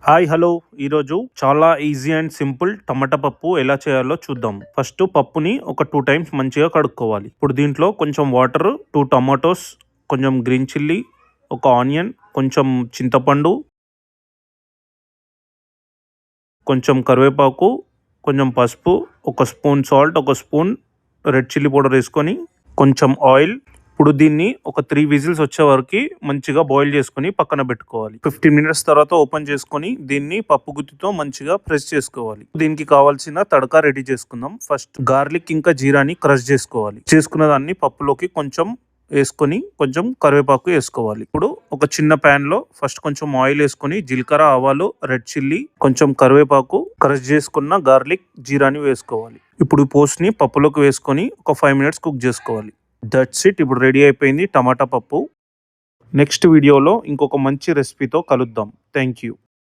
Hi hello ఈరోజు చాలా easy and simple టమాటా పప్పు ఎలా చేయాలో చూద్దాం. ఫస్ట్ పప్పుని ఒక 2 టైమ్స్ మంచిగా కడుక్కోవాలి. ఇప్పుడు దీంట్లో కొంచెం వాటర్, 2 టమాటోస్, కొంచెం గ్రీన్ చిల్లీ, ఒక ఆనియన్, కొంచెం చింతపండు, కొంచెం కరివేపాకు, కొంచెం పసుపు, ఒక స్పూన్ సాల్ట్, ఒక స్పూన్ రెడ్ చిల్లీ పౌడర్ వేసుకొని కొంచెం ఆయిల్. ఇప్పుడు దీన్ని ఒక 3 విజిల్స్ వచ్చే వరకు మంచిగా బాయిల్ చేసుకొని పక్కన పెట్టుకోవాలి. 15 మినిట్స్ తర్వాత ఓపెన్ చేసుకొని దీన్ని పప్పు గుత్తితో మంచిగా ప్రెస్ చేసుకోవాలి. దీనికి కావాల్సిన తడకా రెడీ చేసుకుందాం. ఫస్ట్ గార్లిక్ ఇంకా జీరాని క్రష్ చేసుకోవాలి. చేసుకున్న దాన్ని పప్పులోకి కొంచెం వేసుకొని కొంచెం కరివేపాకు వేసుకోవాలి. ఇప్పుడు ఒక చిన్న ప్యాన్ లో ఫస్ట్ కొంచెం ఆయిల్ వేసుకొని జీలకర్ర, ఆవాలు, రెడ్ చిల్లీ, కొంచెం కరివేపాకు, క్రష్ చేసుకున్న గార్లిక్, జీరాని వేసుకోవాలి. ఇప్పుడు పోస్ట్ ని పప్పులోకి వేసుకొని ఒక 5 మినిట్స్ కుక్ చేసుకోవాలి. That's it. ఇప్పుడు రెడీ అయిపోయింది టమాటా పప్పు. నెక్స్ట్ వీడియోలో ఇంకొక మంచి రెసిపీతో కలుద్దాం. Thank you.